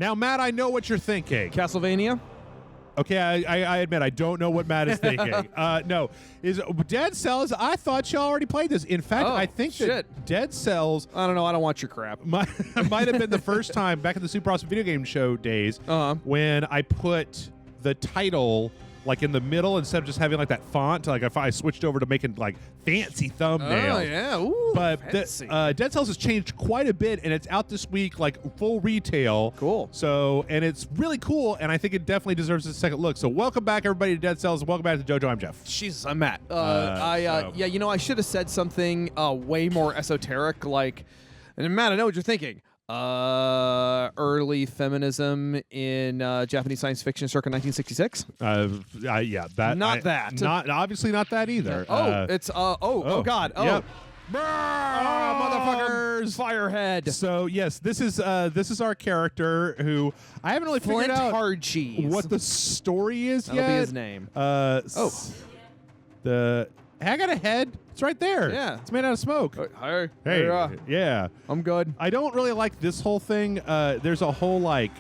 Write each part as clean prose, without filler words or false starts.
Now, Matt, I know what you're thinking. Castlevania? Okay, I admit I don't know what Matt is thinking. No, is Dead Cells? I thought you already played this. In fact, I think that Dead Cells. I don't know. I don't want your crap. might have been the first time back in the Super Awesome Video Game Show days when I put the title like in the middle instead of just having like that font. Like if I switched over to making like fancy thumbnails. Oh yeah, ooh, but Dead Cells has changed quite a bit, and it's out this week like full retail. Cool. So and it's really cool, and I think it definitely deserves a second look. So welcome back everybody to Dead Cells. Welcome back to Dojo. I'm Jeff. Jesus, I'm Matt. Yeah, you know, I should have said something way more esoteric, like, and Matt, I know what you're thinking. Early feminism in Japanese science fiction circa 1966. Yeah, that not obviously not that either. It's oh god, yep. Motherfuckers, Firehead. So yes, this is our character who I haven't really figured out hard cheese. What the story is That'll yet. be his name. I got a head. It's right there. Yeah. It's made out of smoke. Hey. Yeah. I'm good. I don't really like this whole thing. There's a whole, like,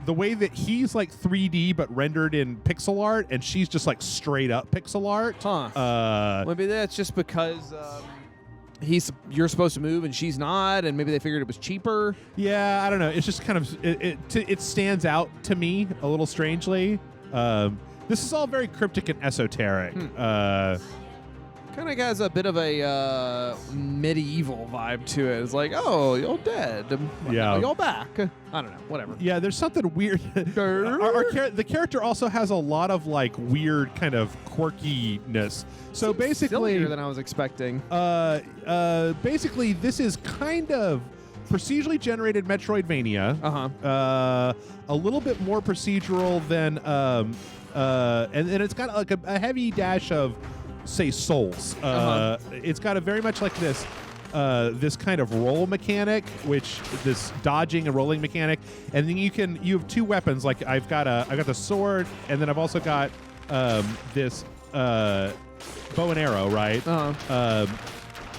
the way that he's, like, 3D but rendered in pixel art, and she's just, like, straight up pixel art. Huh. Maybe that's just because you're supposed to move and she's not, and maybe they figured it was cheaper. Yeah, I don't know. It's just kind of, it stands out to me a little strangely. This is all very cryptic and esoteric. Kind of has a bit of a medieval vibe to it. It's like, oh, you're dead. Yeah. You're back. I don't know. Whatever. Yeah, there's something weird. The character also has a lot of, like, weird kind of quirkiness. So basically, sillier than I was expecting. Basically, this is kind of procedurally generated Metroidvania. A little bit more procedural than, and it's got like a heavy dash of, say, Souls. It's got a very much like this kind of roll mechanic, which this dodging and rolling mechanic, and then you have two weapons. Like I've got the sword, and then I've also got this bow and arrow, right?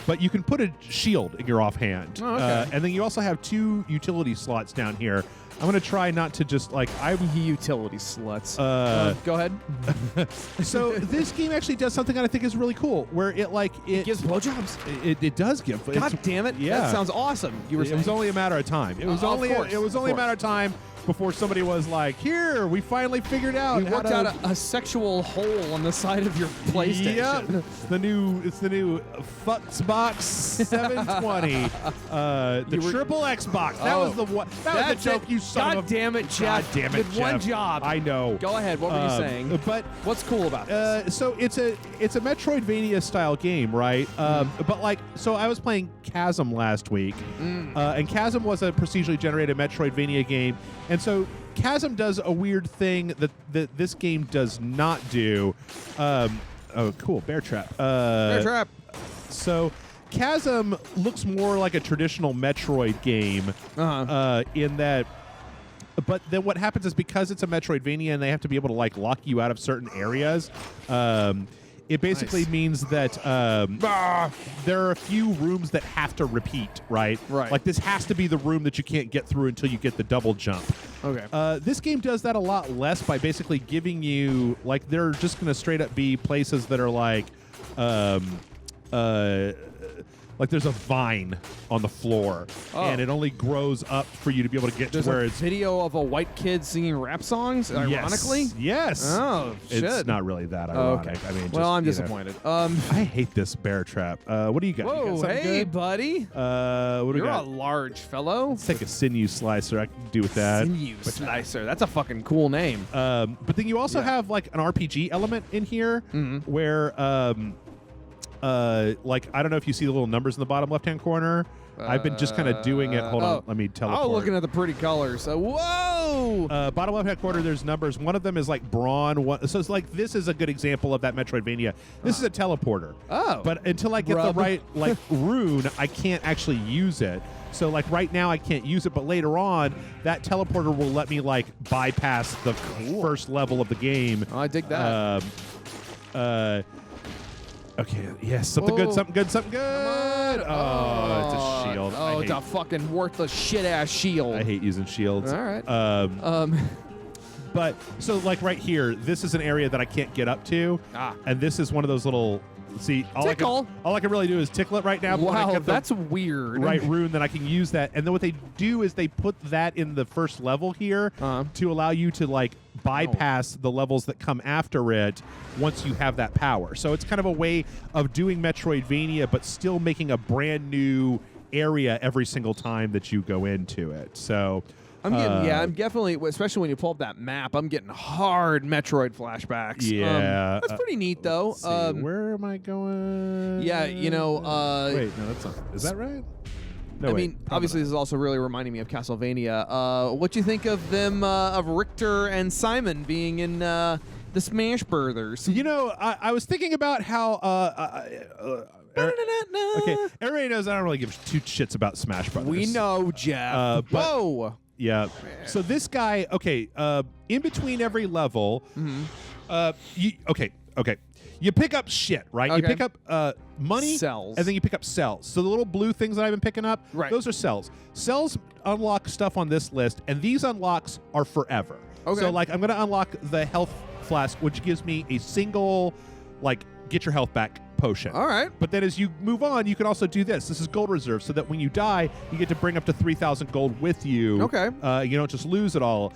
But you can put a shield in your offhand. Oh, okay. And then you also have two utility slots down here. I'm going to try not to just, like... utility sluts. Go ahead. So this game actually does something that I think is really cool, where it gives blowjobs. It does give. God damn it. Yeah. That sounds awesome. It was only a matter of time. It was only a matter of time before somebody was like, here, we finally figured out. We worked out a sexual hole on the side of your PlayStation. Yep. It's the new Fuxbox 720. The triple Xbox. That was the one. That was the joke, you son of a... God damn it, Jeff. God damn it, Did one job. I know. Go ahead. What were you saying? But what's cool about this? So it's a Metroidvania style game, right? But like, so I was playing Chasm last week, and Chasm was a procedurally generated Metroidvania game. And so Chasm does a weird thing that this game does not do. Oh, cool. Bear trap. Bear trap. So Chasm looks more like a traditional Metroid game in that... But then what happens is, because it's a Metroidvania and they have to be able to, like, lock you out of certain areas, it basically means that there are a few rooms that have to repeat, right? Right. Like, this has to be the room that you can't get through until you get the double jump. Okay. This game does that a lot less by basically giving you, like, they're just going to straight up be places that are like there's a vine on the floor, and it only grows up for you to be able to get to where it's... video of a white kid singing rap songs, ironically? Yes. Oh, shit. It's not really that ironic. Okay. I mean, well, I'm disappointed. I hate this bear trap. What do you got? Whoa, you got hey, good? buddy. What do we You're got? a large fellow. Let's take a sinew slicer. I can do with that. Sinew slicer. That's a fucking cool name. But then you also have, like, an RPG element in here where... like, I don't know if you see the little numbers in the bottom left-hand corner. I've been just kind of doing it. Hold on, let me teleport. Oh, looking at the pretty colors. Whoa! Bottom left-hand corner, there's numbers. One of them is like brawn. So it's like, this is a good example of that Metroidvania. This is a teleporter. Oh. But until I get the right, like, rune, I can't actually use it. So, like, right now I can't use it, but later on, that teleporter will let me, like, bypass the first level of the game. Oh, I dig that. Okay, yes, something good. Oh, it's a shield. Oh, Oh, it's a fucking worthless shit-ass shield. I hate using shields. All right. But, so, like, right here, this is an area that I can't get up to. And this is one of those little... See, all I can really do is tickle it right now. Wow, that's weird. Right rune, then I can use that. And then what they do is they put that in the first level here to allow you to, like, bypass the levels that come after it once you have that power. So it's kind of a way of doing Metroidvania, but still making a brand new area every single time that you go into it. So... I'm definitely, especially when you pull up that map, I'm getting hard Metroid flashbacks. Yeah. That's pretty neat, though. Where am I going? Yeah, wait, no, that's not. Is that right? No, I mean, obviously, this is also really reminding me of Castlevania. What do you think of them, of Richter and Simon being in the Smash Brothers? You know, I was thinking about how... okay, everybody knows I don't really give two shits about Smash Brothers. We know, Jeff. Whoa! Yeah. So this guy, okay, in between every level, you pick up shit, right? Okay. You pick up money, cells, and then you pick up cells. So the little blue things that I've been picking up, those are cells. Cells unlock stuff on this list, and these unlocks are forever. Okay. So, like, I'm going to unlock the health flask, which gives me a single, like, get your health back potion. All right. But then as you move on, you can also do this. This is gold reserve, so that when you die, you get to bring up to 3,000 gold with you. Okay. You don't just lose it all.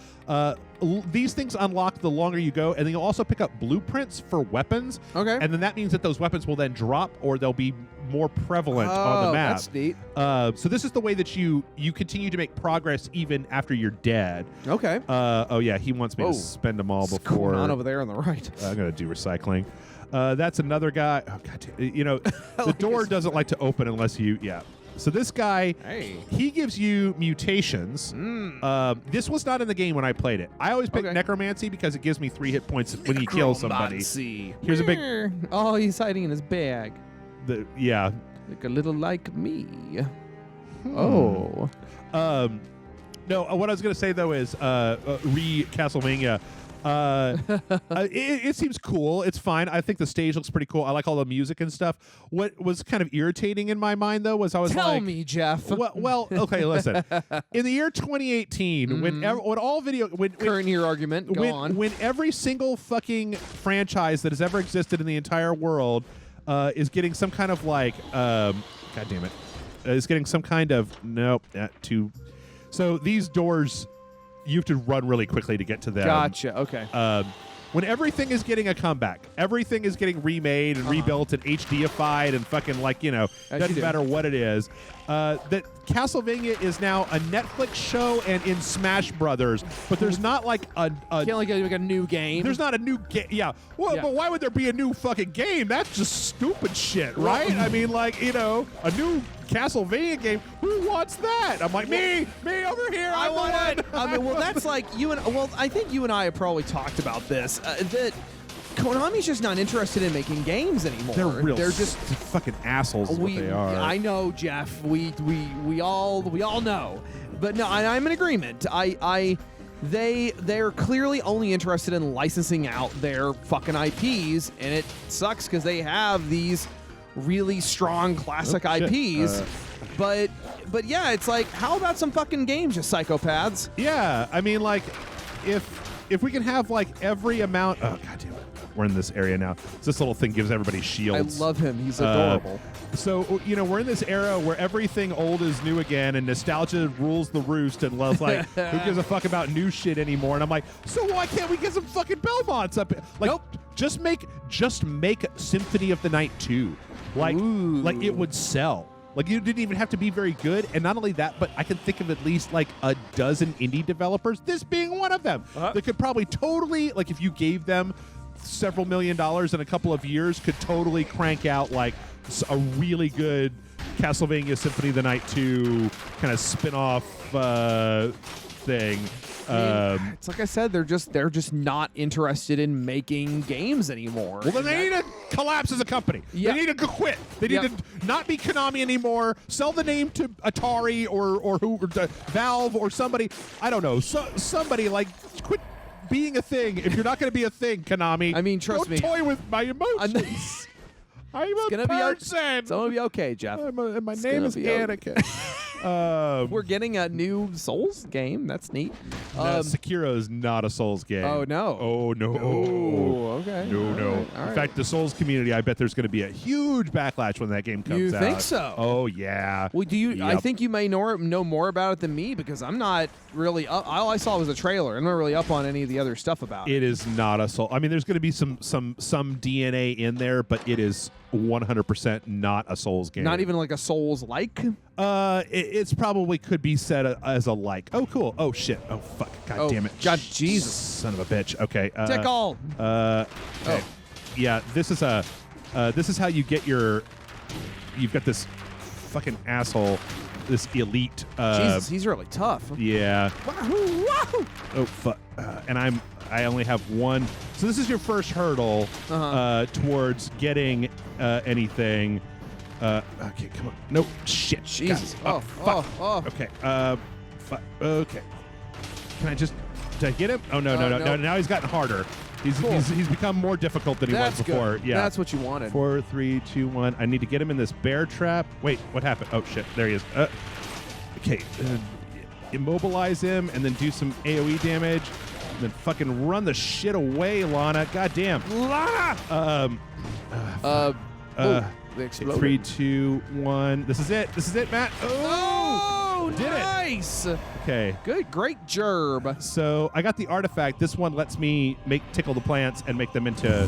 These things unlock the longer you go, and then you'll also pick up blueprints for weapons. Okay. And then that means that those weapons will then drop, or they'll be more prevalent on the map. That's neat. So this is the way that you continue to make progress even after you're dead. Okay. Oh yeah, he wants me to spend them all What's before. going on over there on the right? I'm gonna do recycling. That's another guy. Oh, God, you know, the door doesn't like to open unless you, So this guy, he gives you mutations. This was not in the game when I played it. I always pick necromancy because it gives me 3 hit points when you kill somebody. Here's a big... Oh, he's hiding in his bag. Like a little like me. Oh. No, what I was going to say, though, is Castlevania... it seems cool. It's fine. I think the stage looks pretty cool. I like all the music and stuff. What was kind of irritating in my mind, though, was I was Tell me, Jeff. Well, okay, listen. In the year 2018, when all video... Current year argument, go on. When every single fucking franchise that has ever existed in the entire world is getting some kind of, like... God damn it. Is getting some kind of... Nope. So these doors... You have to run really quickly to get to them. Gotcha. Okay. When everything is getting a comeback, everything is getting remade and rebuilt and HDified and fucking, like, you know, doesn't matter what it is. That Castlevania is now a Netflix show and in Smash Brothers, but there's not like a can't like a new game. There's not a new game. Yeah. Well, but why would there be a new fucking game? That's just stupid shit, right? I mean, like, you know, a new Castlevania game. Who wants that? I'm like, me over here. I want it. I mean, well, that's like you and I think you and I have probably talked about this. That Konami's just not interested in making games anymore. They're just fucking assholes. What they are. I know, Jeff. We all know. But no, I'm in agreement. They're clearly only interested in licensing out their fucking IPs, and it sucks because they have these really strong classic IPs. But yeah, it's like, how about some fucking games, you psychopaths? Yeah, I mean, like, if we can have, like, every amount... Oh, God damn it. We're in this area now. This little thing gives everybody shields. I love him. He's adorable. So, you know, we're in this era where everything old is new again, and nostalgia rules the roost, and loves, like, who gives a fuck about new shit anymore? And I'm like, so why can't we get some fucking Belmonts up here? Like, nope. Just make Symphony of the Night 2. Like it would sell. Like, you didn't even have to be very good. And not only that, but I can think of at least like a dozen indie developers, this being one of them, that could probably totally, like, if you gave them several $1 million in a couple of years, could totally crank out like a really good Castlevania Symphony of the Night 2 kind of spin-off thing. It's like I said, they're just not interested in making games anymore. Well, then they need to collapse as a company. They need to quit. They need to not be Konami anymore. Sell the name to Atari or Valve or somebody. I don't know. Somebody, like, quit being a thing. If you're not going to be a thing, Konami. I mean, trust me. Don't toy with my emotions. I'm a person. It's going to be okay, Jeff. My name is Anakin. We're getting a new Souls game. That's neat. Sekiro is not a Souls game. Oh, no. Oh, no. Oh, okay. No, All no. right. In fact, the Souls community, I bet there's going to be a huge backlash when that game comes You out. think so? Oh, yeah. Well, do you? Yep. I think you may know more about it than me because I'm not really up. All I saw was a trailer. I'm not really up on any of the other stuff about it. It is not a Soul. I mean, there's going to be some DNA in there, but it is 100% not a Souls game. Not even like a Souls-like? It's probably could be said as a like. Oh, cool. Oh, shit. Oh, fuck. God damn it. God, Jesus. Son of a bitch. Okay. Tickle. Okay. Yeah, this is how you get your. You've got this fucking asshole, this elite. Jesus, he's really tough. Yeah. Wahoo, wahoo. Oh fuck. And I only have one. So this is your first hurdle towards getting anything. Okay, come on. Nope. Shit. Jesus. God. Fuck. Okay. Fuck. Okay. Can I just? Did I get him? Oh no. Now he's gotten harder. He's become more difficult than he was before. Good. Yeah. That's what you wanted. 4, 3, 2, 1. I need to get him in this bear trap. Wait, what happened? Oh shit, there he is. Okay, immobilize him and then do some AOE damage. And then fucking run the shit away, Lana. God damn. Lana! They exploded. 3, 2, 1. This is it, Matt. Oh, did nice. it. Okay. Good, great gerb. So I got the artifact. This one lets me tickle the plants and make them into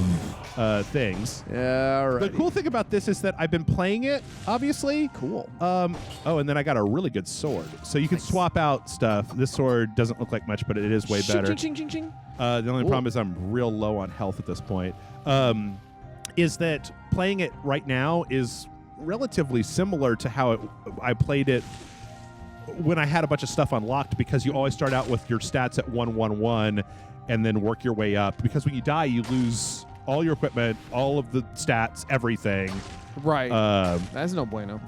things. Yeah, right. The cool thing about this is that I've been playing it, obviously. Cool. Oh, and then I got a really good sword. So you can swap out stuff. This sword doesn't look like much, but it is way better. Ching, ching, ching. The only problem is I'm real low on health at this point. Is that playing it right now is relatively similar to how I played it when I had a bunch of stuff unlocked, because you always start out with your stats at 111 and then work your way up. Because when you die, you lose all your equipment, all of the stats, everything. Right. That's no bueno.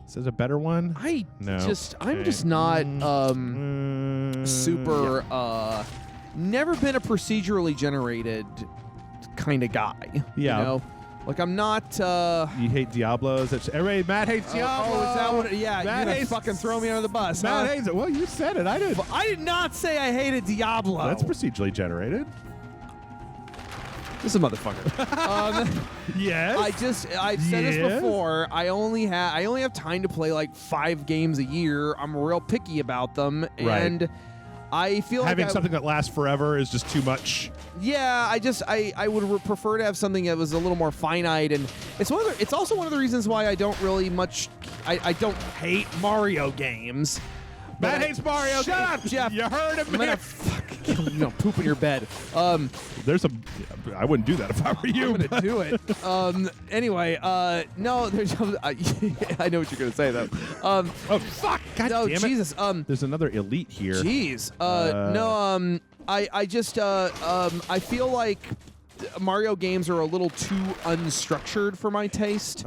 Is this a better one? I'm just not super never been a procedurally generated kind of guy. Yeah. You know? Like I'm not You hate Diablos. Everybody, Matt hates Diablo. Oh, is that what? Yeah, Matt you hates, fucking throw me under the bus. Matt hates it. Well, you said it. I didn't. I did not say I hated Diablo. That's procedurally generated. This is a motherfucker. Yes. I've said this before. I only have time to play like 5 games a year. I'm real picky about them, and I feel having like something that lasts forever is just too much. Yeah, I would prefer to have something that was a little more finite, and it's also one of the reasons why I don't really much. I don't hate Mario games. Matt hates Mario. Shut up, Jeff. You heard him. I'm gonna fucking kill you. Poop in your bed. There's a. I wouldn't do that if I were you. I'm gonna do it. Anyway, no. There's. I know what you're gonna say though. Oh fuck! God no, damn it. Jesus. There's another elite here. Jeez. No. I just. I feel like Mario games are a little too unstructured for my taste.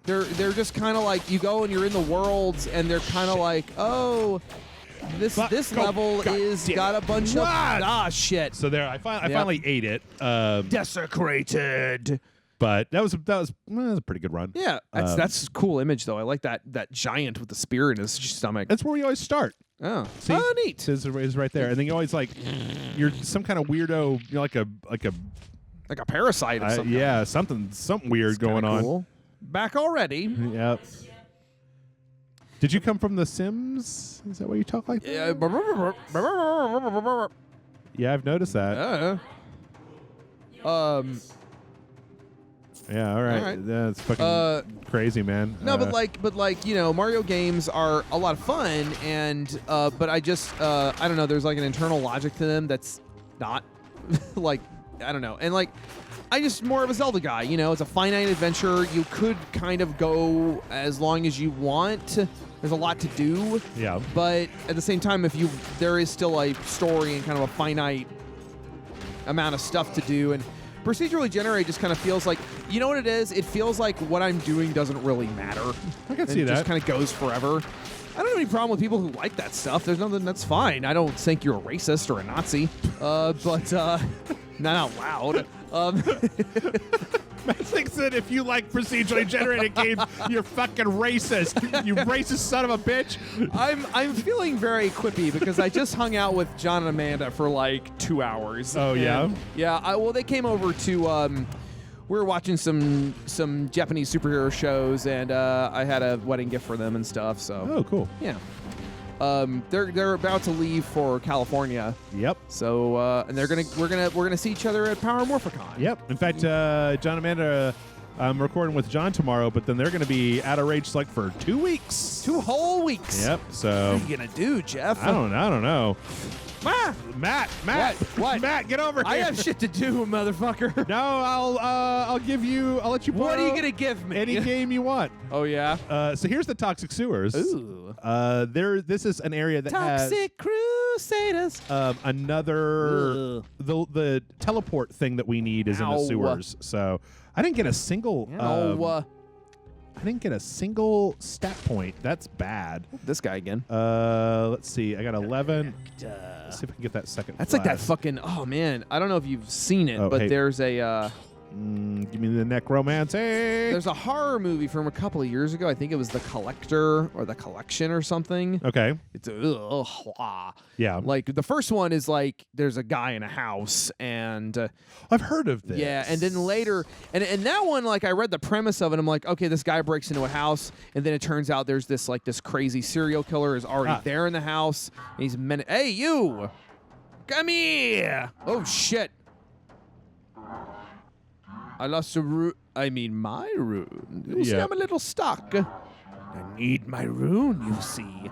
They're just kind of like you go and you're in the worlds and they're kind of like, oh, this level is got a bunch of shit. So there, I finally ate it. Desecrated. But that was a pretty good run. Yeah, that's a cool image though. I like that giant with the spear in his stomach. That's where we always start. Oh, see? Oh, neat. Is right there, and then you always like you're some kind of weirdo, you know, like a parasite or something. Yeah, something weird going on. Cool. Back already. Yep. Did you come from The Sims? Is that why you talk like that? Yeah, I've noticed that. Yeah, all right. That's fucking crazy, man. No, but like you know, Mario games are a lot of fun, and but I just I don't know. There's like an internal logic to them that's not like I don't know, and like I just more of a Zelda guy. You know, it's a finite adventure. You could kind of go as long as you want. There's a lot to do. Yeah. But at the same time, there is still a story and kind of a finite amount of stuff to do, and procedurally generated just kind of feels like, you know what it is? It feels like what I'm doing doesn't really matter. I can see that. It just kind of goes forever. I don't have any problem with people who like that stuff. There's nothing that's fine. I don't think you're a racist or a Nazi, but not out loud. Matt thinks that if you like procedurally generated games, you're fucking racist. You racist son of a bitch. I'm feeling very quippy because I just hung out with John and Amanda for like 2 hours. Oh, yeah? Yeah. Well, they came over to. We were watching some Japanese superhero shows, and I had a wedding gift for them and stuff. So. Oh, cool. Yeah. They're about to leave for California. Yep. So and we're gonna see each other at Power Morphicon. Yep. In fact, John and Amanda, I'm recording with John tomorrow, but then they're going to be out of Rage Select for 2 weeks. 2 whole weeks. Yep. So. What are you gonna do, Jeff? I don't know. Matt. What? Matt, get over here. I have shit to do, motherfucker. No, I'll let you borrow. What are you gonna give me? Any game you want. Oh yeah. So here's the Toxic Sewers. Ooh. This is an area that Toxic Crusaders. Another the teleport thing that we need is in the sewers. So I didn't get a single. I didn't get a single stat point. That's bad. This guy again. Let's see. I got 11. Let's see if I can get that second. That's like that fucking. Oh man, I don't know if you've seen it, but there's a. Give me the necromancy. There's a horror movie from a couple of years ago. I think it was The Collector or The Collection or something. Okay. It's yeah. Like the first one is like there's a guy in a house and I've heard of this. Yeah, and then later and that one like I read the premise of it. I'm like, okay, this guy breaks into a house and then it turns out there's this crazy serial killer is already there in the house. And he's hey you, come here. Oh shit. I lost a my rune. You see, I'm a little stuck. I need my rune, you see.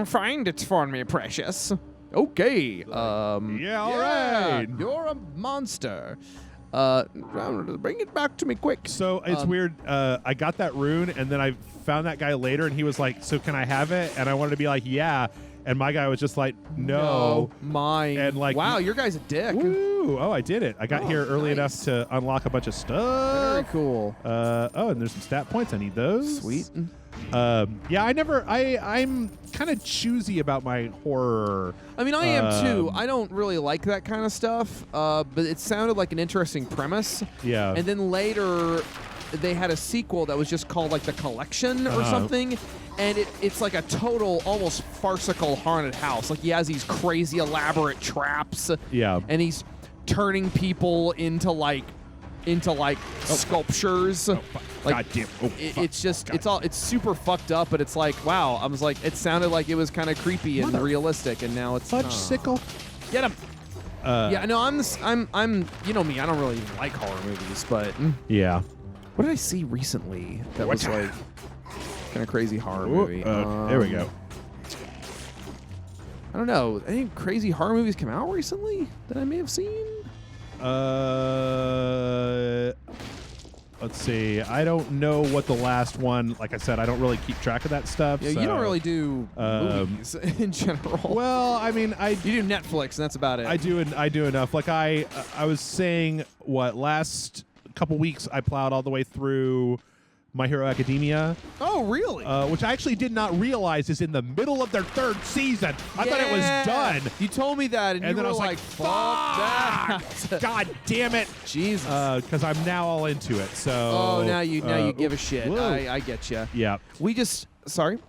Find it for me, precious. Okay. Yeah, all right. You're a monster. Bring it back to me quick. So it's weird. I got that rune, and then I found that guy later, and he was like, so can I have it? And I wanted to be like, yeah. And my guy was just like, no. Mine. And like, wow, your guy's a dick. Woo. Oh, I did it. I got here early enough to unlock a bunch of stuff. Very cool. And there's some stat points. I need those. Sweet. Yeah, I'm kind of choosy about my horror. I mean, I am too. I don't really like that kind of stuff, but it sounded like an interesting premise. Yeah. And then later, they had a sequel that was just called like The Collection or something. And it's like a total, almost farcical haunted house. Like he has these crazy elaborate traps. Yeah. And he's turning people into sculptures. Oh, like, God damn. Oh, it's super fucked up, but it's like, wow. I was like, it sounded like it was kind of creepy and realistic, and now it's fudge sickle. Get him. Yeah, no, I'm you know me, I don't really even like horror movies, but yeah. What did I see recently that was like kind of crazy horror movie? There we go. I don't know. Any crazy horror movies come out recently that I may have seen? Let's see. I don't know what the last one. Like I said, I don't really keep track of that stuff. Yeah, so, you don't really do movies in general. Well, I mean, you do Netflix, and that's about it. I do enough. Like I was saying, last couple weeks I plowed all the way through My Hero Academia. Oh, really? Which I actually did not realize is in the middle of their 3rd season. I thought it was done. You told me that, and you then were I was like, fuck that. God damn it. Jesus. Because I'm now all into it. So. Oh, now you give a shit. I get you. Yeah. We just. Sorry.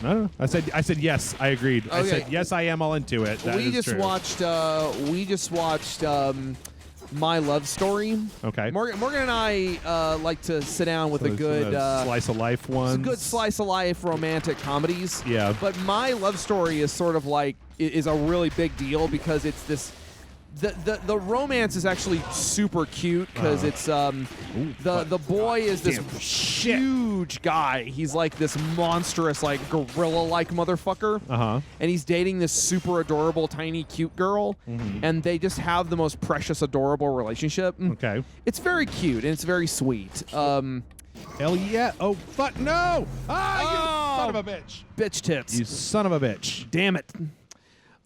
No. I said yes. I agreed. Okay. I said yes. I am all into it. We just watched. My Love Story. Okay. Morgan and I like to sit down with a good slice of life one. Some good slice of life romantic comedies. Yeah. But My Love Story is sort of like is a really big deal because it's this. The romance is actually super cute because it's the boy is this huge guy. He's like this monstrous like gorilla-like motherfucker. And he's dating this super adorable tiny cute girl, and they just have the most precious adorable relationship. Okay. It's very cute and it's very sweet. Hell yeah! Oh fuck no! You son of a bitch! Bitch tits! You son of a bitch! Damn it!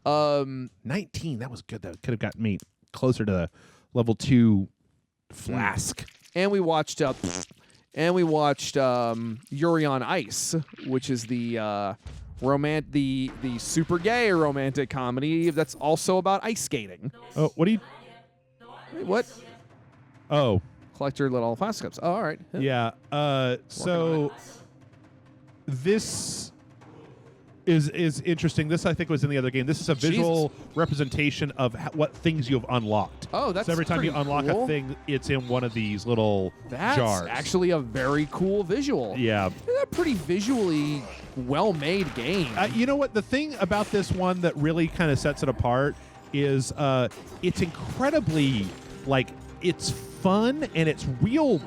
19. That was good. That could have gotten me closer to the level 2 flask. And we watched Yuri on Ice, which is the super gay romantic comedy that's also about ice skating. Oh, what are you? Wait, what? Oh, collector lit all plastic cups. Oh, all right. Yeah. So this is interesting. This, I think, was in the other game. This is a visual representation of what things you have unlocked. Oh, that's so every time you unlock cool. a thing, it's in one of these little jars. That's actually a very cool visual. Yeah. It's a pretty visually well-made game. You know what? The thing about this one that really kind of sets it apart is it's incredibly, like, it's fun and it's real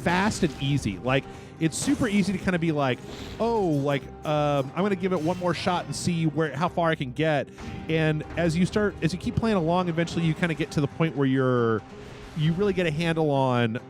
fast and easy. Like, it's super easy to kind of be like, oh, like, I'm going to give it one more shot and see how far I can get. And as you keep playing along, eventually you kind of get to the point where you really get a handle on,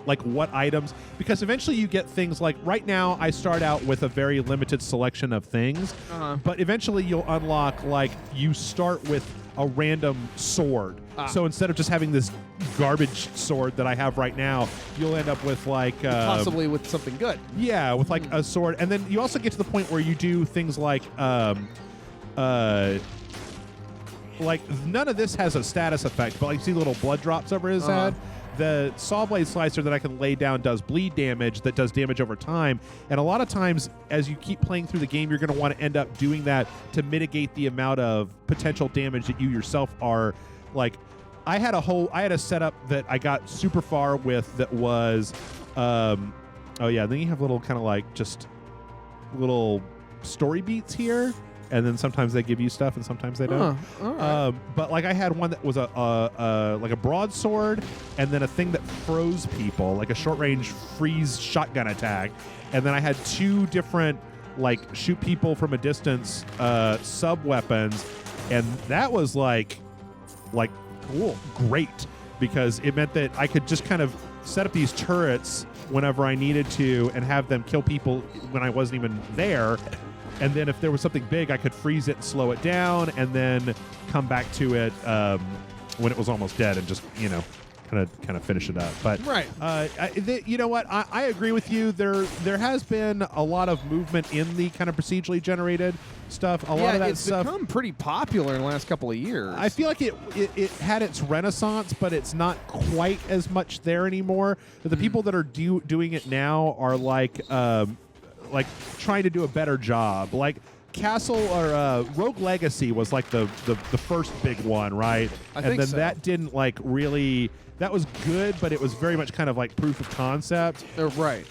like what items, because eventually you get things like, right now I start out with a very limited selection of things, but eventually you'll unlock, like, you start with a random sword. So instead of just having this garbage sword that I have right now, you'll end up with like possibly with something good. Yeah, with like a sword, and then you also get to the point where you do things like none of this has a status effect, but like you see little blood drops over his head. The saw blade slicer that I can lay down does bleed damage that does damage over time. And a lot of times, as you keep playing through the game, you're going to want to end up doing that to mitigate the amount of potential damage that you yourself are. Like, I had a setup that I got super far with that was, then you have little kind of like just little story beats here. And then sometimes they give you stuff, and sometimes they don't. Right. But like I had one that was like a broadsword, and then a thing that froze people, like a short-range freeze shotgun attack. And then I had two different like shoot people from a distance sub weapons, and that was like cool, great, because it meant that I could just kind of set up these turrets whenever I needed to, and have them kill people when I wasn't even there. And then if there was something big, I could freeze it and slow it down, and then come back to it when it was almost dead, and just kind of finish it up. But right, you know what? I agree with you. There has been a lot of movement in the kind of procedurally generated stuff. A lot of that stuff become pretty popular in the last couple of years. I feel like it had its renaissance, but it's not quite as much there anymore. The people that are doing it now are like trying to do a better job. Like Rogue Legacy was like the first big one, right? I think so. That didn't like really. That was good, but it was very much kind of like proof of concept. Right.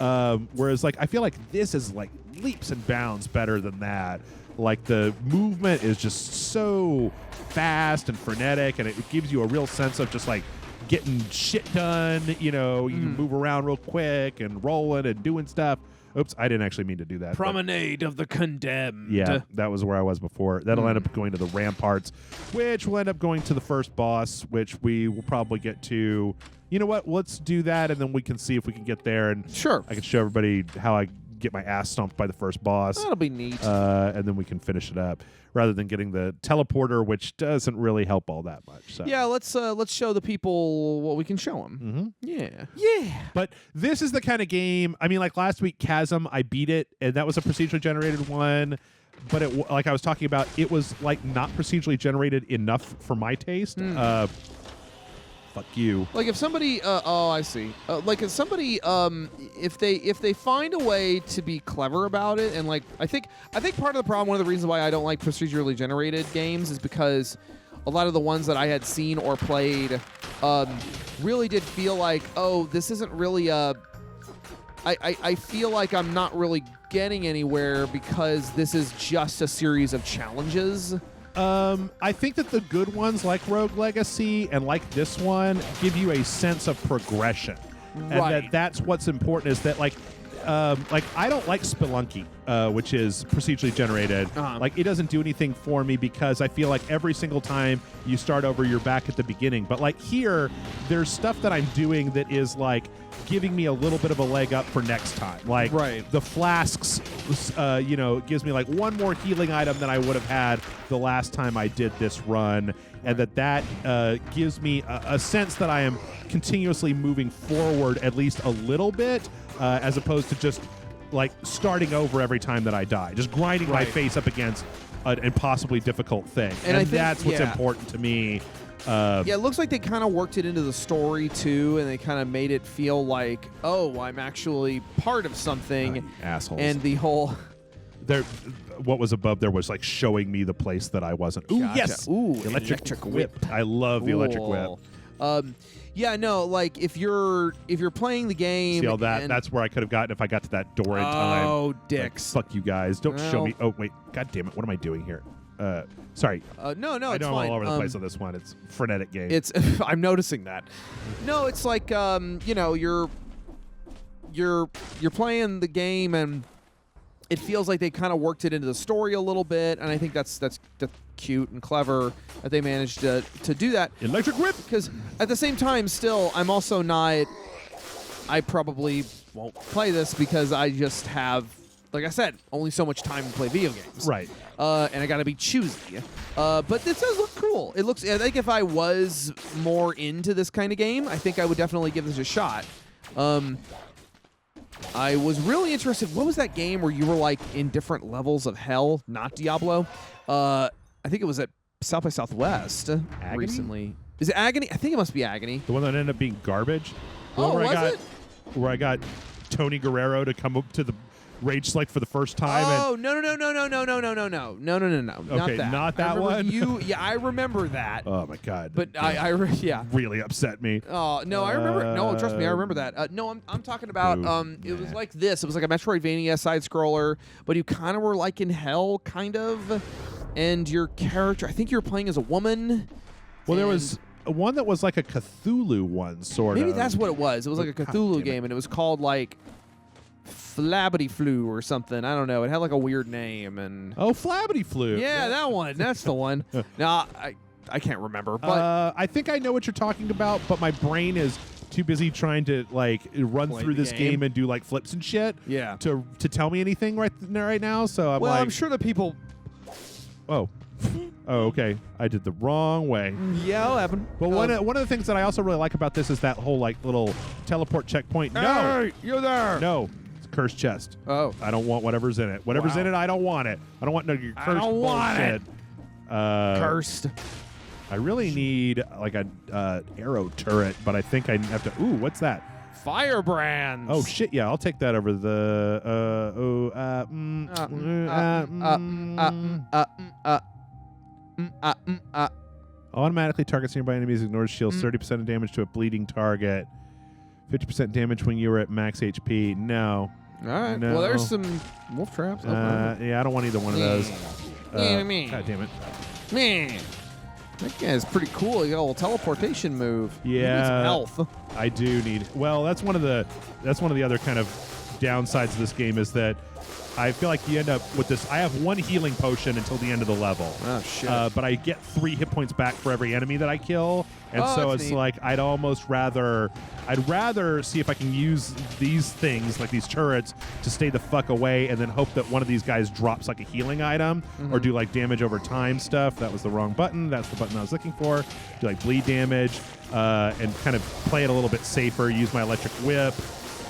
Whereas like I feel like this is like leaps and bounds better than that. Like the movement is just so fast and frenetic, and it gives you a real sense of just like getting shit done. You can move around real quick and rolling and doing stuff. Oops, I didn't actually mean to do that. Promenade of the Condemned. Yeah, that was where I was before. That'll end up going to the ramparts, which will end up going to the first boss, which we will probably get to. You know what? Let's do that, and then we can see if we can get there. And sure, I can show everybody how I get my ass stomped by the first boss. That'll be neat. And then we can finish it up, rather than getting the teleporter, which doesn't really help all that much. So. Yeah, let's show the people what we can show them. Mm-hmm. Yeah. But this is the kind of game. I mean, like last week, Chasm, I beat it, and that was a procedurally generated one. But it, like I was talking about, it was like not procedurally generated enough for my taste. Fuck you. Like if somebody, I see. Like if somebody, if they find a way to be clever about it, and like I think part of the problem, one of the reasons why I don't like procedurally generated games is because a lot of the ones that I had seen or played, really did feel like, oh, this isn't really a. I feel like I'm not really getting anywhere because this is just a series of challenges. I think that the good ones like Rogue Legacy and like this one give you a sense of progression. Right. And that's what's important, is that like I don't like Spelunky, which is procedurally generated. Like it doesn't do anything for me because I feel like every single time you start over, you're back at the beginning. But like here, there's stuff that I'm doing that is like giving me a little bit of a leg up for next time. Like the flasks, gives me like one more healing item than I would have had the last time I did this run. And that gives me a sense that I am continuously moving forward at least a little bit, as opposed to just like starting over every time that I die, just grinding my face up against an impossibly difficult thing. And I think, that's what's important to me. Yeah, it looks like they kind of worked it into the story too, and they kind of made it feel like, oh, I'm actually part of something. Assholes. And the whole what was above there was like showing me the place that I wasn't. Ooh, Gotcha. yes. Ooh, electric whip. I love the electric whip. Yeah, no, like if you're playing the game. See all that? That's where I could have gotten if I got to that door in time. Oh, dicks! Like, fuck you guys! Don't show me. Oh wait, god damn it! What am I doing here? Sorry. No, I it's know I'm fine. all over the place on this one. It's a frenetic game. It's I'm noticing that. No, it's like you know, you're playing the game and it feels like they kind of worked it into the story a little bit, and I think that's cute and clever that they managed to do that. Electric whip. Because at the same time, still, I'm also not. I probably won't play this because I just have, like I said, only so much time to play video games. Right. And I got to be choosy. But this does look cool. It looks. I think if I was more into this kind of game, I think I would definitely give this a shot. I was really interested. What was that game where you were like in different levels of hell? Not Diablo. I think it was at South by Southwest recently. Is it Agony? I think it must be Agony. The one that ended up being garbage. The one was it? Where I got Tony Guerrero to come up to the Rage Select for the first time. Oh, and no. Okay, not that one? Yeah, I remember that. Oh, my God. But yeah. Really upset me. Oh, no, I remember. No, trust me, I remember that. No, I'm talking about, it was like this. It was like a Metroidvania side-scroller, but you kind of were like in hell, kind of. And your character, I think you were playing as a woman. Well, there was one that was like a Cthulhu one, sort of. Maybe that's what it was. It was like a Cthulhu game, and it was called like Flabbity Flu or something. I don't know. It had like a weird name. And oh, Flabbity Flu. Yeah, that one. That's the one. No, I can't remember. But I think I know what you're talking about, but my brain is too busy trying to like run through this game and do like flips and shit. Yeah. To tell me anything right now. So I'm sure the people. Oh, okay. I did the wrong way. Yeah, it'll happen. But one of the things that I also really like about this is that whole like little teleport checkpoint. Hey, you're there. No, it's a cursed chest. Oh, I don't want whatever's in it. Whatever's in it, I don't want it. I don't want no your cursed bullshit. Cursed. I really need like a arrow turret, but I think I have to. Ooh, what's that? Firebrands. Oh shit! Yeah, I'll take that over the. Automatically targets nearby enemies. Ignores shields. 30% of damage to a bleeding target. 50% damage when you were at max HP. No. All right. No. Well, there's some wolf traps. Yeah, I don't want either one of those. God damn it. Man. That guy's pretty cool. He got a little teleportation move. Yeah. He needs some health. I do need. Well, that's one of the other kind of downsides of this game is that I feel like you end up with this. I have one healing potion until the end of the level. Oh shit! But I get 3 hit points back for every enemy that I kill, and so it's neat. like I'd rather see if I can use these things like these turrets to stay the fuck away, and then hope that one of these guys drops like a healing item or do like damage over time stuff. That was the wrong button. That's the button I was looking for. Do like bleed damage and kind of play it a little bit safer. Use my electric whip,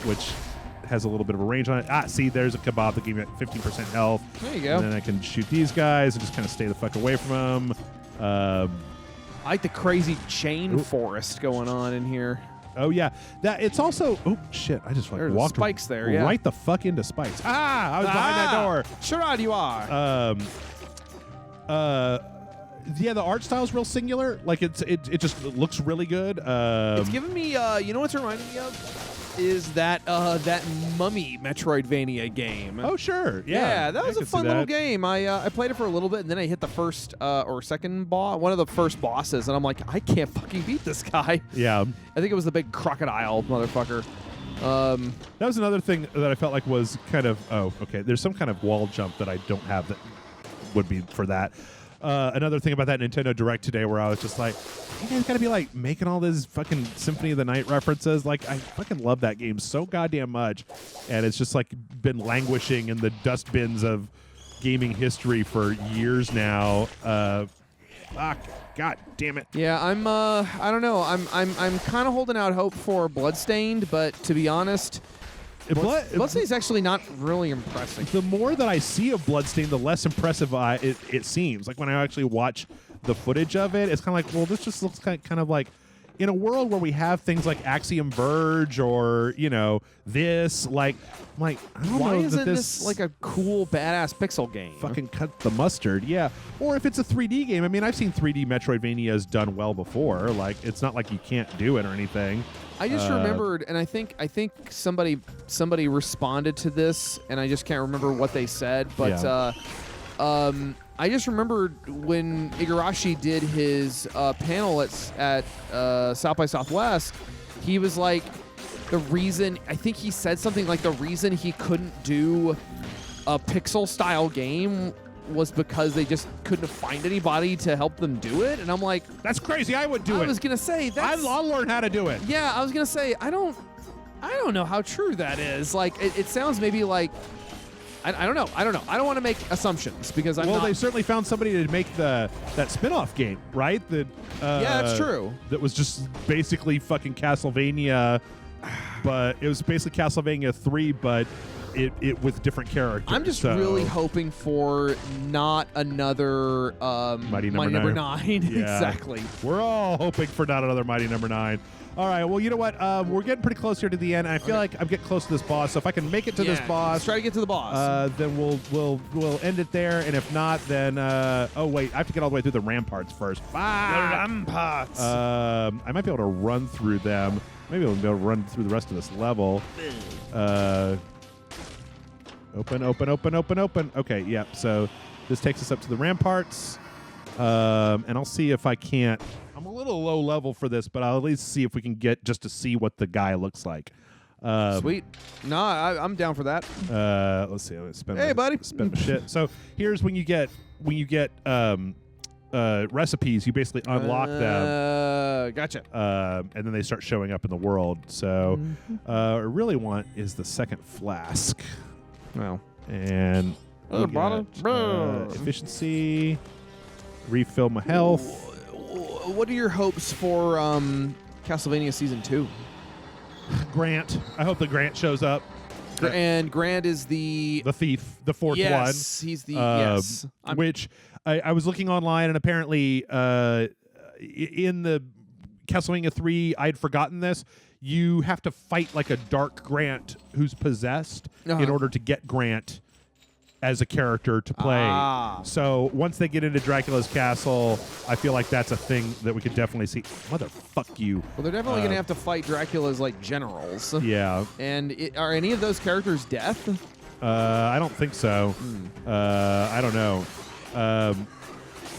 which has a little bit of a range on it. See, there's a kebab that gave me 15% health. There you go. And then I can shoot these guys and just kind of stay the fuck away from them. I like the crazy chain forest going on in here. Oh yeah, that it's also. Oh shit! I just like There's walked spikes there. Yeah, right the fuck into spikes. I was behind that door. Sure, you are. Yeah, the art style's real singular. Like it just looks really good. It's giving me. You know what's reminding me of? Is that Mummy Metroidvania game? Oh sure, yeah, that was a fun little game. I played it for a little bit, and then I hit the first or second boss, one of the first bosses, and I'm like, I can't fucking beat this guy. Yeah, I think it was the big crocodile motherfucker. That was another thing that I felt like was kind of okay. There's some kind of wall jump that I don't have that would be for that. Another thing about that Nintendo Direct today where I was just like, you guys gotta be like making all these fucking Symphony of the Night references. Like, I fucking love that game so goddamn much. And it's just like been languishing in the dustbins of gaming history for years now. Fuck. God damn it. Yeah, I don't know. I'm kind of holding out hope for Bloodstained, but to be honest, Bloodstain's actually not really impressive. The more that I see of Bloodstain, the less impressive it seems. Like when I actually watch the footage of it, it's kind of like, well, this just looks kind of like, in a world where we have things like Axiom Verge or, this, like, I'm like, I don't Why know isn't that this like a cool, badass pixel game? Fucking cut the mustard, yeah. Or if it's a 3D game, I mean, I've seen 3D Metroidvanias done well before. Like, it's not like you can't do it or anything. I just remembered, and I think somebody responded to this, and I just can't remember what they said, but I just remembered when Igarashi did his panel at South by Southwest, he was like, the reason, I think he said something like the reason he couldn't do a pixel-style game was because they just couldn't find anybody to help them do it. And I'm like, that's crazy. I would do it. I was going to say, I'll learn how to do it. Yeah, I was going to say, I don't know how true that is. Like, it sounds maybe like, I don't know. I don't want to make assumptions because I'm they certainly found somebody to make that spin-off game, right? Yeah, that's true. That was just basically fucking Castlevania, but it was basically Castlevania 3, but it with different characters. I'm just really hoping for not another Mighty Number 9. Yeah. Exactly. We're all hoping for not another Mighty Number 9. All right, well, you know what? We're getting pretty close here to the end, and I feel like I'm getting close to this boss. So if I can make it to this boss, let's try to get to the boss. Then we'll end it there. And if not, then oh wait, I have to get all the way through the ramparts first. The ramparts. I might be able to run through them. Maybe I'll be able to run through the rest of this level. Open. Okay, yep. So this takes us up to the ramparts, and I'll see if I can't. I'm a little low level for this, but I'll at least see if we can get just to see what the guy looks like. Sweet. No, I'm down for that. Let's see. Let's spend buddy. Spend my shit. So here's when you get recipes. You basically unlock them. Gotcha. And then they start showing up in the world. So what I really want is the second flask. Well, and efficiency, refill my health. What are your hopes for Castlevania Season 2? Grant. I hope the Grant shows up. And Grant is the thief, the fourth one. Yes, he's the yes. Which I was looking online, and apparently in the Castlevania 3, I'd forgotten this. You have to fight like a dark Grant who's possessed in order to get Grant as a character to play. So once they get into Dracula's castle, I feel like that's a thing that we could definitely see. Motherfuck you. Well, they're definitely going to have to fight Dracula's like generals. Yeah. And are any of those characters death? I don't think so. I don't know.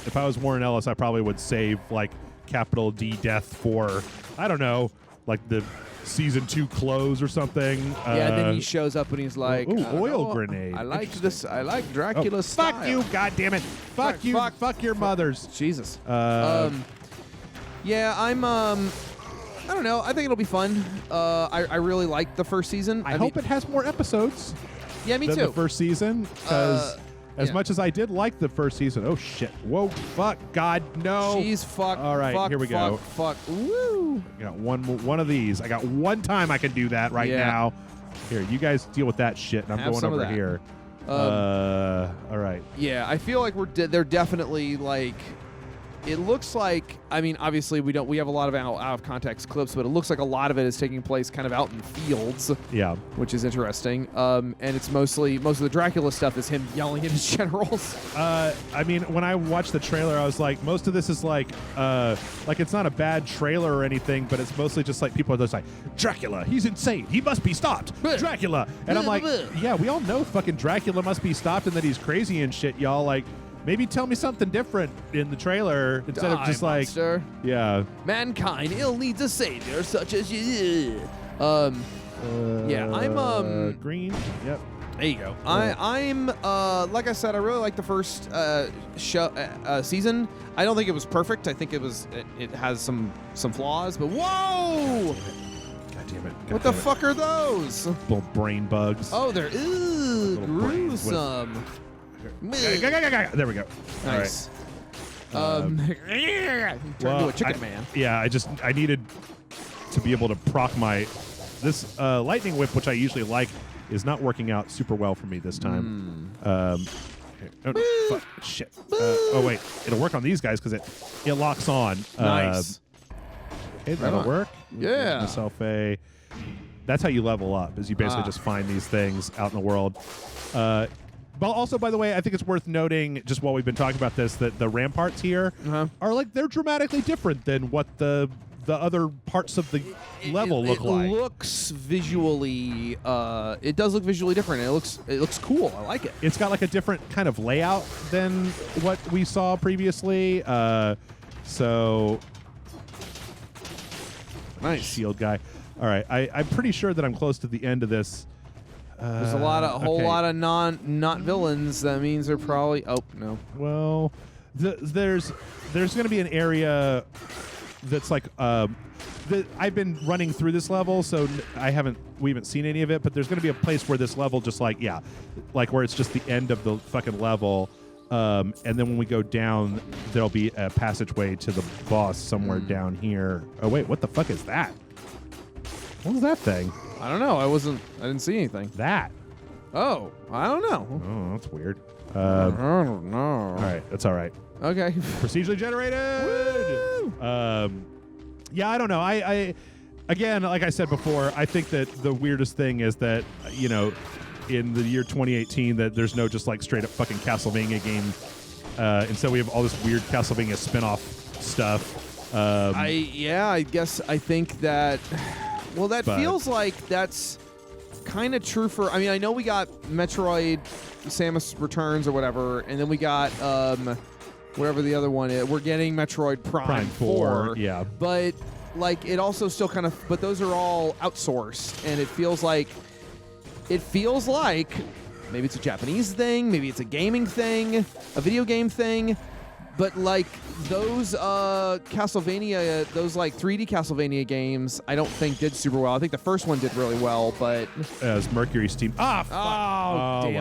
If I was Warren Ellis, I probably would save like capital D death for, I don't know, like the Season 2 close or something. Yeah, and then he shows up and he's like, oil grenade. I like this. I like Dracula's style. Fuck you, goddammit. Fuck you. Fuck your mothers. Jesus. Yeah, I'm I don't know. I think it'll be fun. I really liked the first season. I hope it has more episodes. Yeah, me than too. The first season, because as much as I did like the first season, oh shit, whoa, fuck, God, no. Jeez, fuck. All right, here we go. Fuck. Woo. I got one of these. I got one time I can do that right now. Here, you guys deal with that shit, and I'm going over here. All right. Yeah, I feel like they're definitely like. It looks like, I mean, obviously we have a lot of out of context clips, but it looks like a lot of it is taking place kind of out in fields. Yeah. Which is interesting. And it's most of the Dracula stuff is him yelling at his generals. I mean, when I watched the trailer, I was like, most of this is like it's not a bad trailer or anything, but it's mostly just like people are just like, Dracula, he's insane. He must be stopped. Dracula. And I'm like, yeah, we all know fucking Dracula must be stopped and that he's crazy and shit, y'all. Like, maybe tell me something different in the trailer instead of just monster. Yeah. Mankind ill needs a savior such as you. Yeah, I'm green. Yep. There you go. I'm like I said, I really like the first season. I don't think it was perfect. I think it has some flaws, but whoa! God damn it. What the fuck are those? Little brain bugs. Oh, they're gruesome. There we go. Nice. All right. Turn into a chicken man. Yeah, I needed to be able to proc my this lightning whip, which I usually like, is not working out super well for me this time. Fuck, shit. Oh wait, it'll work on these guys because it locks on. Nice. Okay, that'll work. Yeah. Give myself a. That's how you level up. Is you basically just find these things out in the world. But also, by the way, I think it's worth noting, just while we've been talking about this, that the ramparts here are like they're dramatically different than what the other parts of the level look like. It looks visually. It does look visually different. It looks cool. I like it. It's got like a different kind of layout than what we saw previously. So nice shield guy. All right, I'm pretty sure that I'm close to the end of this. There's a whole lot of not villains. That means they're probably. Oh no. Well, there's going to be an area that's like I've been running through this level, so we haven't seen any of it. But there's going to be a place where this level just like where it's just the end of the fucking level, and then when we go down, there'll be a passageway to the boss somewhere down here. Oh wait, what the fuck is that? What was that thing? I don't know. I didn't see anything. That. Oh, I don't know. Oh, that's weird. I don't know. All right, that's all right. Okay. Procedurally generated. Yeah, I don't know. I again, like I said before, I think that the weirdest thing is that in the year 2018, that there's no just like straight up fucking Castlevania game. Instead, we have all this weird Castlevania spin-off stuff. I guess I think that. Well, that feels like that's kind of true for. I mean, I know we got Metroid, Samus Returns or whatever, and then we got whatever the other one is. We're getting Metroid Prime 4. Yeah. But like, it also still kind of. But those are all outsourced, and it feels like maybe it's a Japanese thing, maybe it's a gaming thing, a video game thing. But like those Castlevania, those like 3D Castlevania games, I don't think did super well. I think the first one did really well, but as Mercury's team. Damn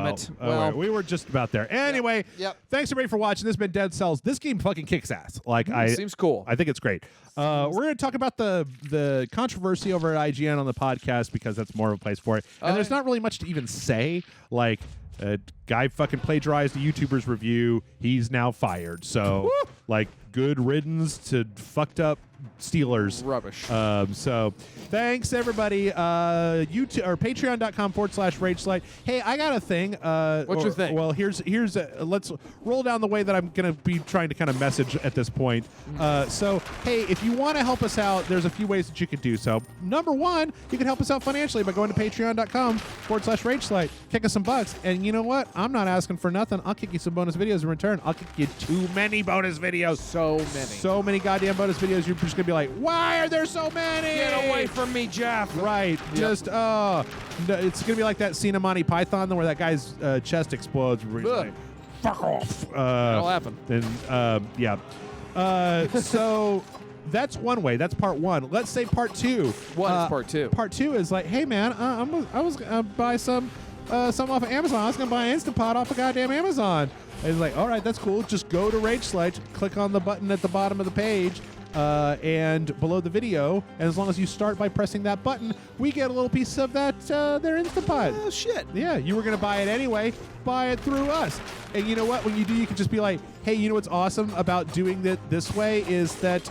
it! Well, we were just about there. Anyway, yep. Thanks everybody for watching. This has been Dead Cells. This game fucking kicks ass. Like seems cool. I think it's great. We're going to talk about the controversy over at IGN on the podcast because that's more of a place for it. And there's not really much to even say. Like. A guy fucking plagiarized a YouTuber's review. He's now fired. So, like, good riddance to fucked up Steelers. Rubbish. So, thanks, everybody. YouTube or patreon.com/RageSlight. Hey, I got a thing. What's your thing? Well, here's let's roll down the way that I'm going to be trying to kind of message at this point. So, hey, if you want to help us out, there's a few ways that you could do so. Number one, you can help us out financially by going to patreon.com/RageSlight. Kick us some bucks. And you know what? I'm not asking for nothing. I'll kick you some bonus videos in return. I'll kick you too many bonus videos. So many goddamn bonus videos. You're just going to be like, why are there so many? Get away from me, Jeff. Right. Yep. Just, no, it's going to be like that scene of Monty Python where that guy's chest explodes. Where he's like, fuck off. That'll happen. And, yeah. So that's one way. That's part one. Let's say part two. What is part two? Part two is like, hey, man, I was going to buy something off of Amazon. I was going to buy an Instapot off of goddamn Amazon. And it's like, all right, that's cool. Just go to RageSlight, click on the button at the bottom of the page, and below the video, and as long as you start by pressing that button, we get a little piece of that their Instapot. Oh, shit. Yeah, you were going to buy it anyway. Buy it through us. And you know what? When you do, you can just be like, hey, you know what's awesome about doing it this way is that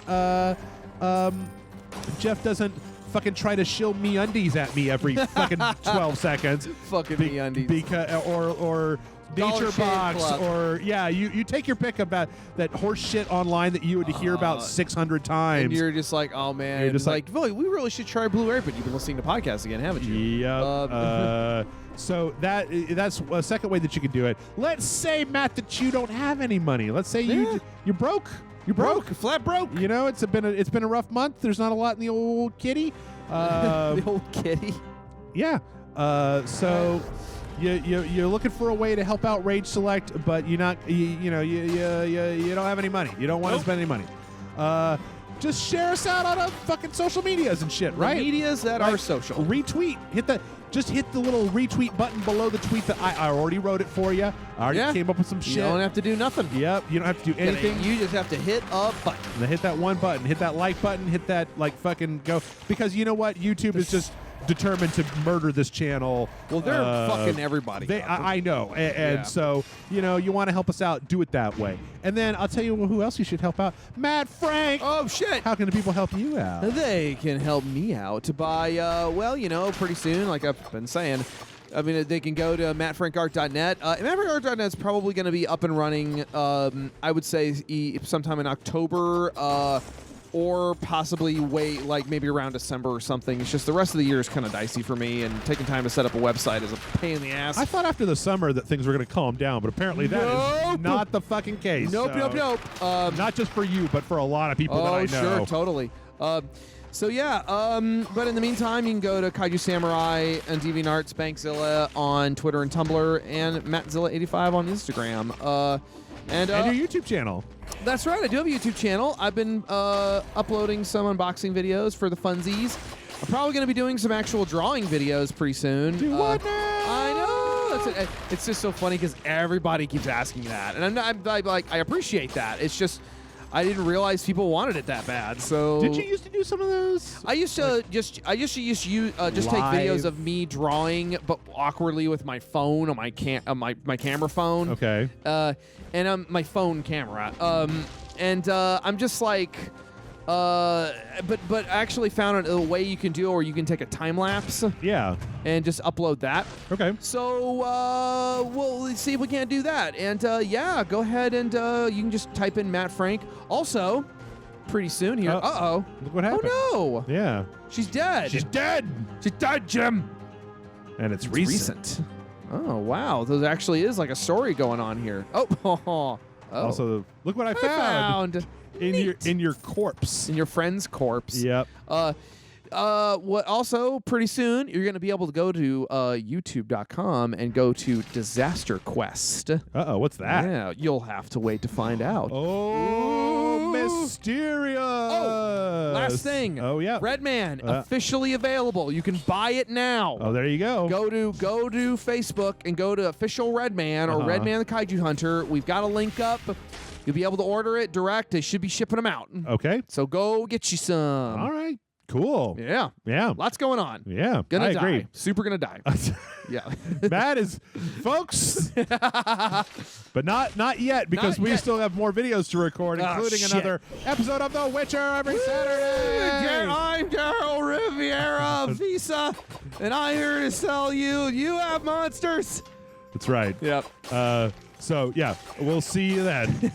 Jeff doesn't fucking try to shill MeUndies at me every fucking 12 seconds. Fucking MeUndies. Because, or Nature Box, or you take your pick about that horse shit online that you would hear about 600 times. And you're just like, oh man, you're just like, Billy, we really should try Blue Air, but you've been listening to podcasts again, haven't you? Yep. So that's a second way that you could do it. Let's say, Matt, that you don't have any money. Let's say you're broke. You're broke, flat broke. You know, it's been a rough month. There's not a lot in the old kitty. The old kitty. Yeah. So. You're looking for a way to help out Rage Select, but you don't have any money. You don't want to spend any money. Just share us out on fucking social medias and shit, right? The medias that are social. Retweet. Hit the little retweet button below the tweet that I already wrote it for you. I already came up with some shit. You don't have to do nothing. Yep. You don't have to do anything. You just have to hit a button. Hit that one button. Hit that like button. Hit that fucking go. Because you know what? YouTube is just determined to murder this channel. Well, they're fucking everybody. I know. And so, you want to help us out, do it that way. And then I'll tell you who else you should help out. Matt Frank. Oh, shit. How can the people help you out? They can help me out by, pretty soon, like I've been saying, they can go to mattfrankart.net. Mattfrankart.net is probably going to be up and running, I would say, sometime in October, or possibly maybe around December or something. It's just the rest of the year is kind of dicey for me, and taking time to set up a website is a pain in the ass. I thought after the summer that things were going to calm down, but apparently that is not the fucking case. Nope. Not just for you, but for a lot of people that I know. Sure, totally. But in the meantime, you can go to Kaiju Samurai and DeviantArt, Bankzilla on Twitter and Tumblr, and Mattzilla85 on Instagram. And your YouTube channel. That's right. I do have a YouTube channel. I've been uploading some unboxing videos for the funsies. I'm probably going to be doing some actual drawing videos pretty soon. Do what now? I know. It's just so funny because everybody keeps asking that, and I appreciate that. It's just I didn't realize people wanted it that bad. So did you used to do some of those? I used to just take videos of me drawing, but awkwardly with my phone on my camera phone. Okay. And my phone camera. I'm just like, but I actually found a way you can do it where you can take a time lapse. Yeah. And just upload that. Okay. So let's see if we can't do that. And go ahead and you can just type in Matt Frank. Also, pretty soon here. Uh-oh. Look what happened. Oh no. Yeah. She's dead. She's dead, Jim. And it's recent. Oh wow. There actually is like a story going on here. Oh. Also, look what I found. In your corpse. In your friend's corpse. Yep. What also pretty soon you're going to be able to go to youtube.com and go to Disaster Quest. Uh-oh, what's that? Yeah, you'll have to wait to find out. Oh, mysterious. Oh, last thing. Oh, yeah. Redman officially available. You can buy it now. Oh, there you go. Go to Facebook and go to official Redman or Redman the Kaiju Hunter. We've got a link up. You'll be able to order it direct. They should be shipping them out. Okay. So go get you some. All right. Cool. Yeah. Yeah. Lots going on. Yeah. Gonna I die. agree. Super gonna die. Yeah. Matt is, folks, but not yet because we still have more videos to record, including another episode of The Witcher every Saturday. I'm Daryl Riviera Visa, and I'm here to sell you. You have monsters. That's right. Yep. So, yeah, we'll see you then.